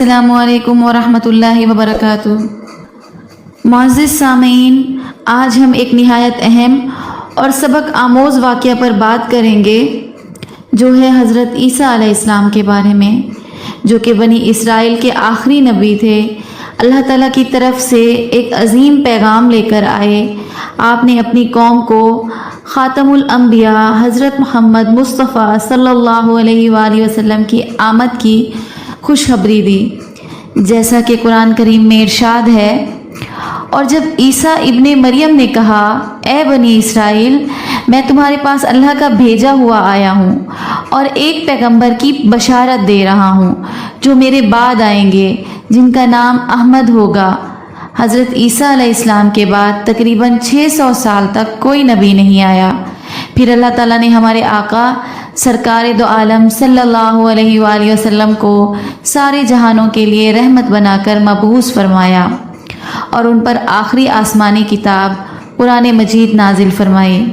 السلام علیکم ورحمۃ اللہ وبرکاتہ۔ معزز سامعین، آج ہم ایک نہایت اہم اور سبق آموز واقعہ پر بات کریں گے جو ہے حضرت عیسیٰ علیہ السلام کے بارے میں، جو کہ بنی اسرائیل کے آخری نبی تھے۔ اللہ تعالیٰ کی طرف سے ایک عظیم پیغام لے کر آئے۔ آپ نے اپنی قوم کو خاتم الانبیاء حضرت محمد مصطفیٰ صلی اللہ علیہ وآلہ وسلم کی آمد کی خوشخبری دی، جیسا کہ قرآن کریم میں ارشاد ہے، اور جب عیسیٰ ابن مریم نے کہا، اے بنی اسرائیل، میں تمہارے پاس اللہ کا بھیجا ہوا آیا ہوں اور ایک پیغمبر کی بشارت دے رہا ہوں جو میرے بعد آئیں گے، جن کا نام احمد ہوگا۔ حضرت عیسیٰ علیہ السلام کے بعد تقریباً 600 سال تک کوئی نبی نہیں آیا۔ پھر اللہ تعالیٰ نے ہمارے آقا سرکار دو عالم صلی اللہ علیہ وآلہ وسلم کو سارے جہانوں کے لیے رحمت بنا کر مبعوث فرمایا اور ان پر آخری آسمانی کتاب قرآن مجید نازل فرمائی۔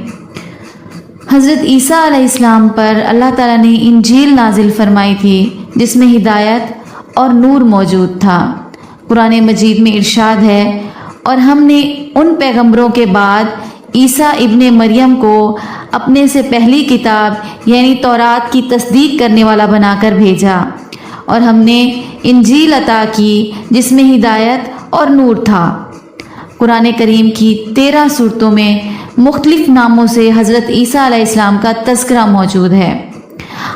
حضرت عیسیٰ علیہ السلام پر اللہ تعالیٰ نے انجیل نازل فرمائی تھی، جس میں ہدایت اور نور موجود تھا۔ قرآن مجید میں ارشاد ہے، اور ہم نے ان پیغمبروں کے بعد عیسیٰ ابن مریم کو اپنے سے پہلی کتاب یعنی تورات کی تصدیق کرنے والا بنا کر بھیجا، اور ہم نے انجیل عطا کی جس میں ہدایت اور نور تھا۔ قرآن کریم کی 13 سورتوں میں مختلف ناموں سے حضرت عیسیٰ علیہ السلام کا تذکرہ موجود ہے۔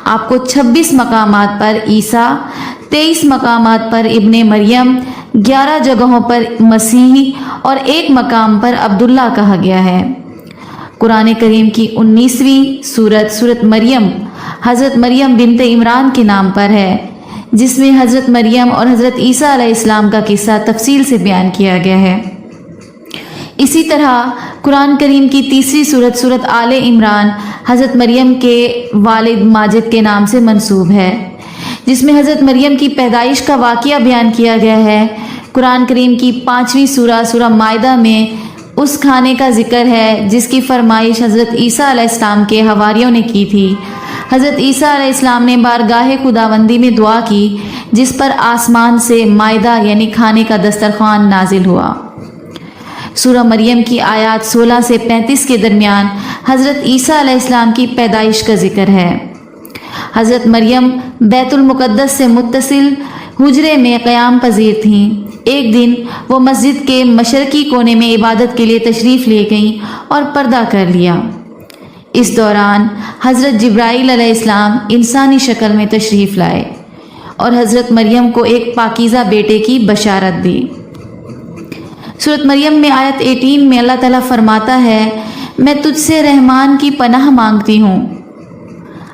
آپ کو 26 مقامات پر عیسیٰ، 23 مقامات پر ابن مریم، 11 جگہوں پر مسیح اور 1 مقام پر عبداللہ کہا گیا ہے۔ قرآن کریم کی 19ویں سورت مریم حضرت مریم بنت عمران کے نام پر ہے، جس میں حضرت مریم اور حضرت عیسیٰ علیہ السلام کا قصہ تفصیل سے بیان کیا گیا ہے۔ اسی طرح قرآن کریم کی 3ری سورت آل عمران حضرت مریم کے والد ماجد کے نام سے منسوب ہے، جس میں حضرت مریم کی پیدائش کا واقعہ بیان کیا گیا ہے۔ قرآن کریم کی 5ویں سورہ مائدہ میں اس کھانے کا ذکر ہے جس کی فرمائش حضرت عیسیٰ علیہ السلام کے حواریوں نے کی تھی۔ حضرت عیسیٰ علیہ السلام نے بارگاہ خداوندی میں دعا کی، جس پر آسمان سے مائدہ یعنی کھانے کا دسترخوان نازل ہوا۔ سورہ مریم کی آیات 16 سے 35 کے درمیان حضرت عیسیٰ علیہ السلام کی پیدائش کا ذکر ہے۔ حضرت مریم بیت المقدس سے متصل حجرے میں قیام پذیر تھیں۔ ایک دن وہ مسجد کے مشرقی کونے میں عبادت کے لیے تشریف لے گئیں اور پردہ کر لیا۔ اس دوران حضرت جبرائیل علیہ السلام انسانی شکل میں تشریف لائے اور حضرت مریم کو ایک پاکیزہ بیٹے کی بشارت دی۔ سورۃ مریم میں آیت 18 میں اللہ تعالیٰ فرماتا ہے، میں تجھ سے رحمان کی پناہ مانگتی ہوں،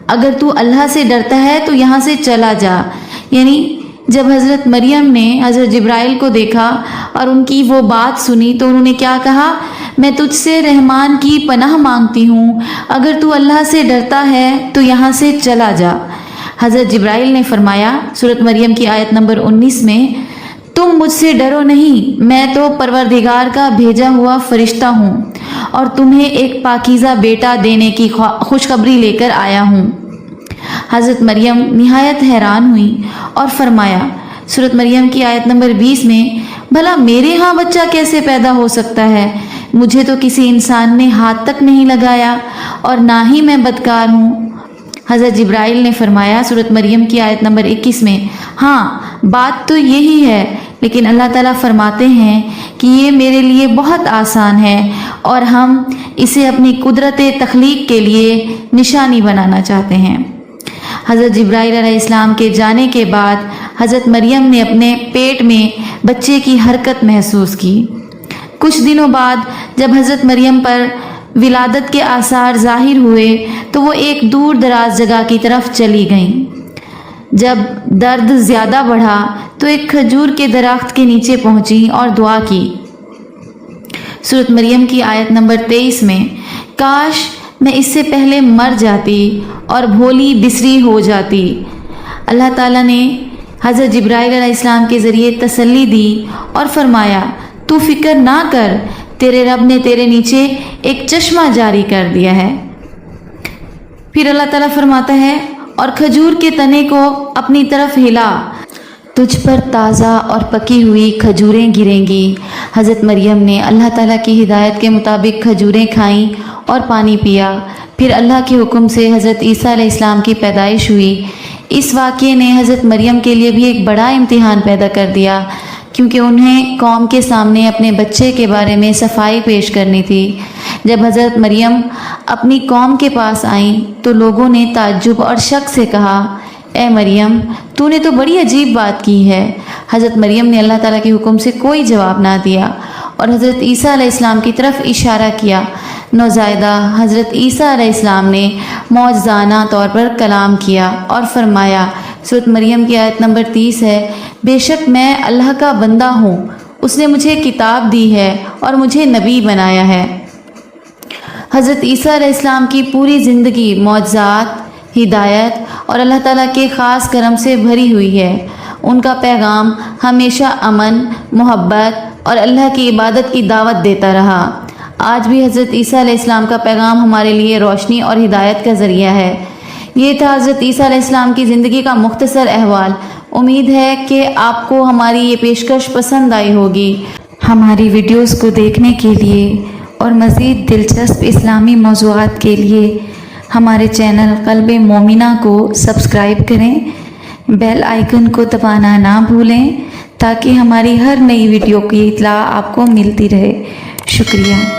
اگر تو اللہ سے ڈرتا ہے تو یہاں سے چلا جا۔ یعنی جب حضرت مریم نے حضرت جبرائیل کو دیکھا اور ان کی وہ بات سنی تو انہوں نے کیا کہا، میں تجھ سے رحمان کی پناہ مانگتی ہوں، اگر تو اللہ سے ڈرتا ہے تو یہاں سے چلا جا۔ حضرت جبرائیل نے فرمایا سورۃ مریم کی آیت نمبر 19 میں، تم مجھ سے ڈرو نہیں، میں تو پروردگار کا بھیجا ہوا فرشتہ ہوں اور تمہیں ایک پاکیزہ بیٹا دینے کی خوشخبری لے کر آیا ہوں۔ حضرت مریم نہایت حیران ہوئی اور فرمایا سورۃ مریم کی آیت نمبر 20 میں، بھلا میرے ہاں بچہ کیسے پیدا ہو سکتا ہے؟ مجھے تو کسی انسان نے ہاتھ تک نہیں لگایا اور نہ ہی میں بدکار ہوں۔ حضرت جبرائیل نے فرمایا سورۃ مریم کی آیت نمبر 21 میں، ہاں بات تو یہی ہے، لیکن اللہ تعالیٰ فرماتے ہیں کہ یہ میرے لیے بہت آسان ہے اور ہم اسے اپنی قدرت تخلیق کے لیے نشانی بنانا چاہتے ہیں۔ حضرت جبرائیل علیہ السلام کے جانے کے بعد حضرت مریم نے اپنے پیٹ میں بچے کی حرکت محسوس کی۔ کچھ دنوں بعد جب حضرت مریم پر ولادت کے آثار ظاہر ہوئے تو وہ ایک دور دراز جگہ کی طرف چلی گئیں۔ جب درد زیادہ بڑھا تو ایک کھجور کے درخت کے نیچے پہنچی اور دعا کی۔ سورۃ مریم کی آیت نمبر 23 میں، کاش میں اس سے پہلے مر جاتی اور بھولی بسری ہو جاتی۔ اللہ تعالیٰ نے حضرت جبرائیل علیہ السلام کے ذریعے تسلی دی اور فرمایا، تو فکر نہ کر، تیرے رب نے تیرے نیچے ایک چشمہ جاری کر دیا ہے۔ پھر اللہ تعالیٰ فرماتا ہے، اور کھجور کے تنے کو اپنی طرف ہلا تجھ پر تازہ اور پکی ہوئی کھجوریں گریں گی۔ حضرت مریم نے اللہ تعالیٰ کی ہدایت کے مطابق کھجوریں کھائیں اور پانی پیا۔ پھر اللہ کے حکم سے حضرت عیسیٰ علیہ السلام کی پیدائش ہوئی۔ اس واقعے نے حضرت مریم کے لیے بھی ایک بڑا امتحان پیدا کر دیا، کیونکہ انہیں قوم کے سامنے اپنے بچے کے بارے میں صفائی پیش کرنی تھی۔ جب حضرت مریم اپنی قوم کے پاس آئیں تو لوگوں نے تعجب اور شک سے کہا، اے مریم، تو نے تو بڑی عجیب بات کی ہے۔ حضرت مریم نے اللہ تعالیٰ کے حکم سے کوئی جواب نہ دیا اور حضرت عیسیٰ علیہ السلام کی طرف اشارہ کیا۔ نوزائیدہ حضرت عیسیٰ علیہ السلام نے معجزانہ طور پر کلام کیا اور فرمایا، سورۃ مریم کی آیت نمبر 30 ہے، بے شک میں اللہ کا بندہ ہوں، اس نے مجھے کتاب دی ہے اور مجھے نبی بنایا ہے۔ حضرت عیسیٰ علیہ السلام کی پوری زندگی معجزات، ہدایت اور اللہ تعالیٰ کے خاص کرم سے بھری ہوئی ہے۔ ان کا پیغام ہمیشہ امن، محبت اور اللہ کی عبادت کی دعوت دیتا رہا۔ آج بھی حضرت عیسیٰ علیہ السلام کا پیغام ہمارے لیے روشنی اور ہدایت کا ذریعہ ہے۔ یہ تھا حضرت عیسیٰ علیہ السلام کی زندگی کا مختصر احوال۔ امید ہے کہ آپ کو ہماری یہ پیشکش پسند آئی ہوگی۔ ہماری ویڈیوز کو دیکھنے کے لیے اور مزید دلچسپ اسلامی موضوعات کے لیے ہمارے چینل قلب مومنہ کو سبسکرائب کریں، بیل آئیکن کو دبانا نہ بھولیں تاکہ ہماری ہر نئی ویڈیو کی اطلاع آپ کو ملتی رہے۔ شکریہ۔